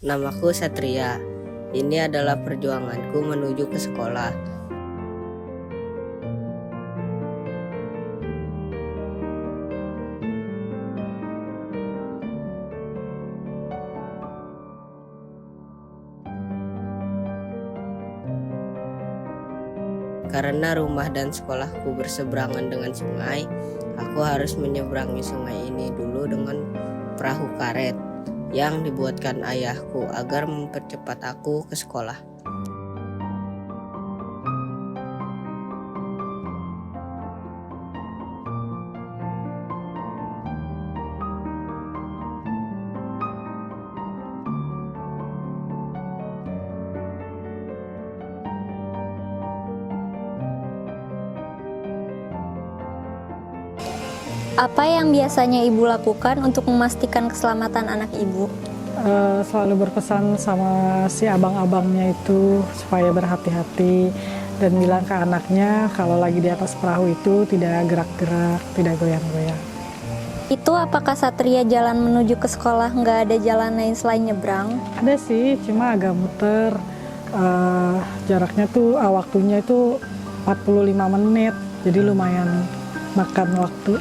Namaku Satria. Ini adalah perjuanganku menuju ke sekolah. Karena rumah dan sekolahku berseberangan dengan sungai, aku harus menyeberangi sungai ini dulu dengan perahu karet yang dibuatkan ayahku agar mempercepat aku ke sekolah. Apa yang biasanya Ibu lakukan untuk memastikan keselamatan anak Ibu? Selalu berpesan sama si abang-abangnya itu supaya berhati-hati dan bilang ke anaknya kalau lagi di atas perahu itu tidak gerak-gerak, tidak goyang-goyang. Itu apakah Satria jalan menuju ke sekolah nggak ada jalan lain selain nyebrang? Ada sih, cuma agak muter. Jaraknya tuh waktunya itu 45 menit, jadi lumayan makan waktu.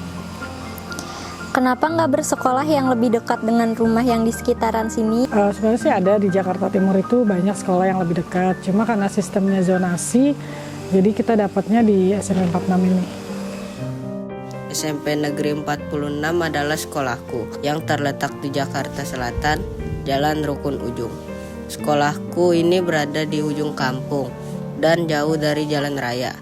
Kenapa nggak bersekolah yang lebih dekat dengan rumah yang di sekitaran sini? Sebenarnya sih ada di Jakarta Timur itu banyak sekolah yang lebih dekat. Cuma karena sistemnya zonasi, jadi kita dapatnya di SMP 46 ini. SMP Negeri 46 adalah sekolahku yang terletak di Jakarta Selatan, Jalan Rukun Ujung. Sekolahku ini berada di ujung kampung dan jauh dari jalan raya.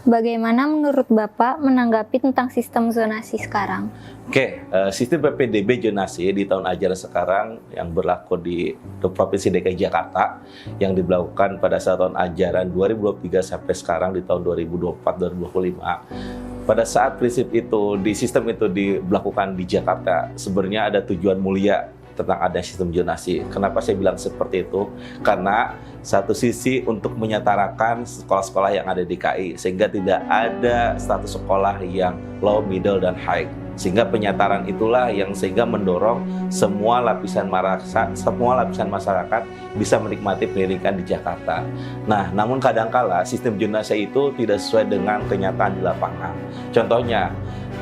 Bagaimana menurut Bapak menanggapi tentang sistem zonasi sekarang? Sistem PPDB zonasi di tahun ajaran sekarang yang berlaku di Provinsi DKI Jakarta yang diberlakukan pada saat tahun ajaran 2023 sampai sekarang di tahun 2024-2025. Pada saat prinsip itu, di sistem itu diberlakukan di Jakarta, sebenarnya ada tujuan mulia tentang ada sistem zonasi. Kenapa saya bilang seperti itu? Karena satu sisi untuk menyetarakan sekolah-sekolah yang ada di DKI sehingga tidak ada status sekolah yang low, middle, dan high. Sehingga penyetaran itulah yang sehingga mendorong semua lapisan masyarakat bisa menikmati pendidikan di Jakarta. Nah, namun kadangkala sistem zonasi itu tidak sesuai dengan kenyataan di lapangan. Contohnya,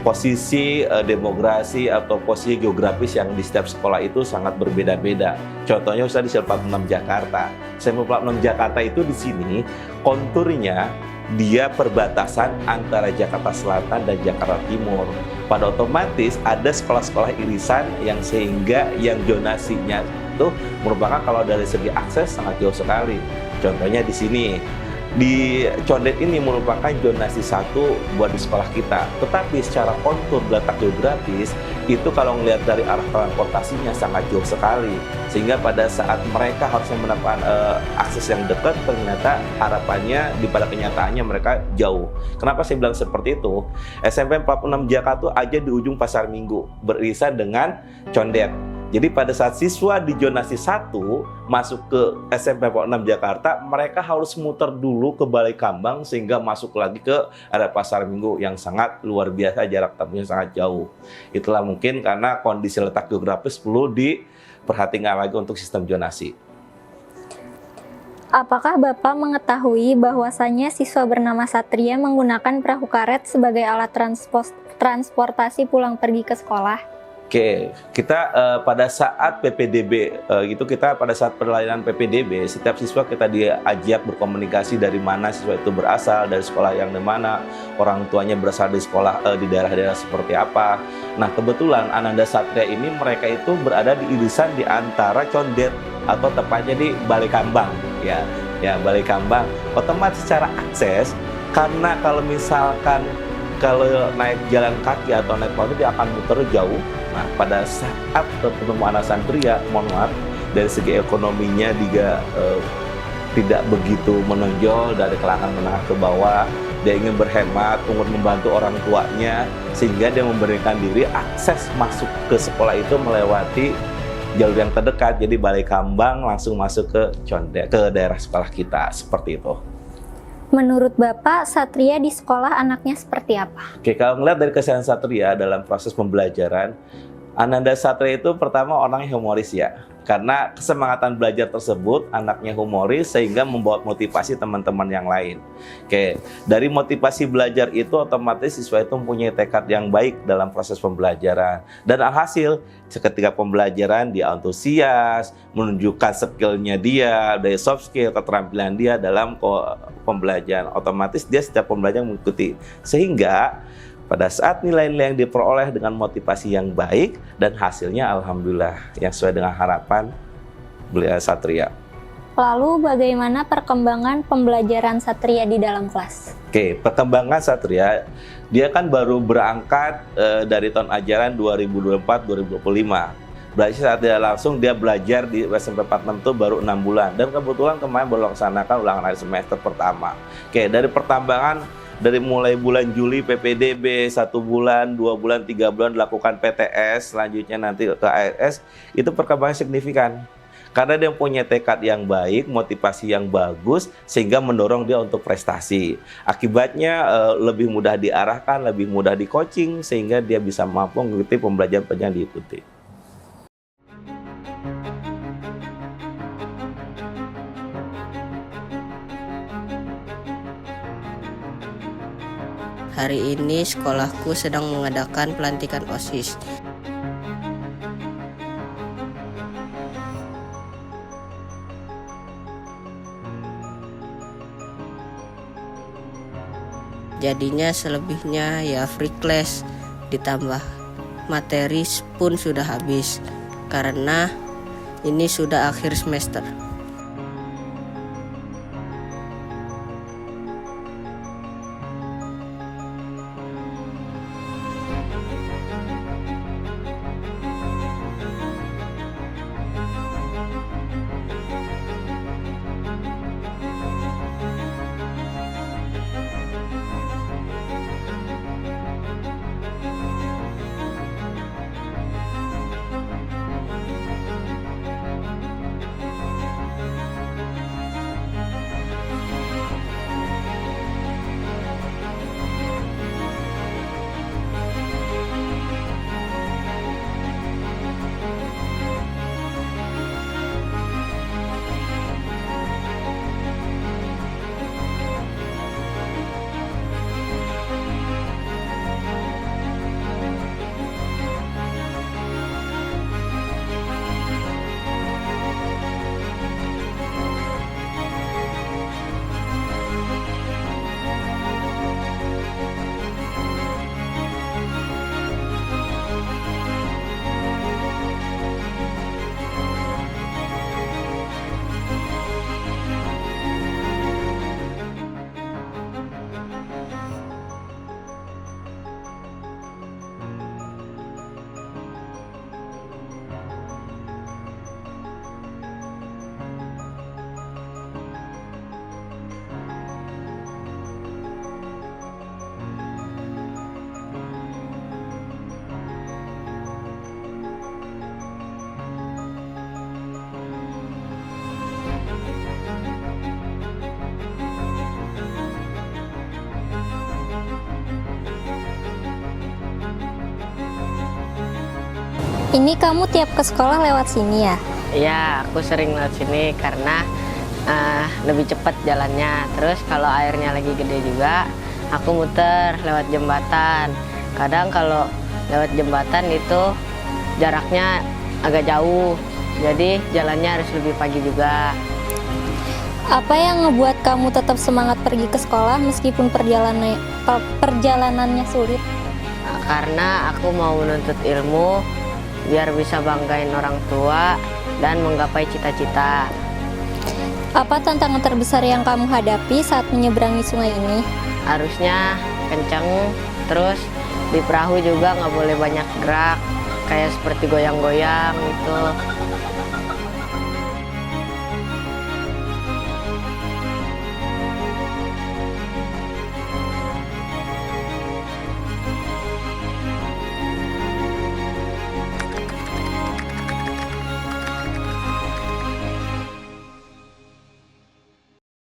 posisi demografi atau posisi geografis yang di setiap sekolah itu sangat berbeda-beda. Contohnya Ustaz di SMP 46 Jakarta. SMP 46 Jakarta itu di sini konturnya dia perbatasan antara Jakarta Selatan dan Jakarta Timur. Pada otomatis ada sekolah-sekolah irisan yang sehingga yang zonasinya itu merupakan kalau dari segi akses sangat jauh sekali. Contohnya di sini. Di Condet ini merupakan zonasi 1 buat di sekolah kita. Tetapi secara kontur letak geografis, itu kalau melihat dari arah transportasinya sangat jauh sekali. Sehingga pada saat mereka harusnya mendapatkan akses yang dekat, ternyata harapannya pada kenyataannya mereka jauh. Kenapa saya bilang seperti itu? SMP 46 Jakarta aja di ujung Pasar Minggu, beririsan dengan Condet. Jadi pada saat siswa di zonasi 1 masuk ke SMP 46 Jakarta, mereka harus muter dulu ke Balai Kambang sehingga masuk lagi ke area Pasar Minggu yang sangat luar biasa, jarak tempuhnya sangat jauh. Itulah mungkin karena kondisi letak geografis perlu diperhatikan lagi untuk sistem zonasi. Apakah Bapak mengetahui bahwasannya siswa bernama Satria menggunakan perahu karet sebagai alat transportasi pulang pergi ke sekolah? Kita pada saat PPDB pada saat penilaian PPDB, setiap siswa kita diajak berkomunikasi dari mana siswa itu berasal, dari sekolah yang di mana, orang tuanya berasal di sekolah di daerah-daerah seperti apa. Nah, kebetulan Ananda Satria ini mereka itu berada di irisan di antara Condet atau tepatnya di Balai Kambang, ya Balai Kambang. Otomatis secara akses, karena kalau misalkan naik jalan kaki atau naik motor dia akan muter jauh. Nah, pada saat ketemu anak Satria, mohon maaf, dari segi ekonominya juga tidak begitu menonjol dari kalangan menengah ke bawah. Dia ingin berhemat untuk membantu orang tuanya, sehingga dia memberikan diri akses masuk ke sekolah itu melewati jalur yang terdekat. Jadi Balai Kambang langsung masuk ke Condet, ke daerah sekolah kita, seperti itu. Menurut Bapak, Satria di sekolah anaknya seperti apa? Oke, kalau ngeliat dari keseharian Satria dalam proses pembelajaran, Ananda Satria itu pertama orang yang humoris ya. Karena kesemangatan belajar tersebut, anaknya humoris sehingga membawa motivasi teman-teman yang lain. Oke, dari motivasi belajar itu otomatis siswa itu mempunyai tekad yang baik dalam proses pembelajaran. Dan alhasil, ketika pembelajaran dia antusias, menunjukkan skillnya dia, dari soft skill, keterampilan dia dalam pembelajaran. Otomatis dia setiap pembelajaran mengikuti. Sehingga pada saat nilai-nilai yang diperoleh dengan motivasi yang baik dan hasilnya alhamdulillah yang sesuai dengan harapan beliau Satria. Lalu bagaimana perkembangan pembelajaran Satria di dalam kelas? Oke, perkembangan Satria dia kan baru berangkat dari tahun ajaran 2024-2025. Berarti saat dia langsung dia belajar di SMP 46 itu baru 6 bulan dan kebetulan kemarin baru laksanakan ulangan akhir semester pertama. Oke, dari pertambangan dari mulai bulan Juli PPDB 1 bulan, 2 bulan, 3 bulan dilakukan PTS, selanjutnya nanti ke ASS, itu perkembangan signifikan. Karena dia punya tekad yang baik, motivasi yang bagus, sehingga mendorong dia untuk prestasi. Akibatnya lebih mudah diarahkan, lebih mudah di coaching, sehingga dia bisa mampu mengikuti pembelajaran yang diikuti. Hari ini sekolahku sedang mengadakan pelantikan OSIS. Jadinya selebihnya ya free class, ditambah materi pun sudah habis karena ini sudah akhir semester. Ini kamu tiap ke sekolah lewat sini ya? Ya, aku sering lewat sini karena lebih cepat jalannya. Terus kalau airnya lagi gede juga, aku muter lewat jembatan. Kadang kalau lewat jembatan itu jaraknya agak jauh, jadi jalannya harus lebih pagi juga. Apa yang ngebuat kamu tetap semangat pergi ke sekolah meskipun perjalanannya sulit? Karena aku mau menuntut ilmu biar bisa banggain orang tua dan menggapai cita-cita. Apa tantangan terbesar yang kamu hadapi saat menyeberangi sungai ini? Arusnya kencang, terus di perahu juga nggak boleh banyak gerak, kayak seperti goyang-goyang gitu.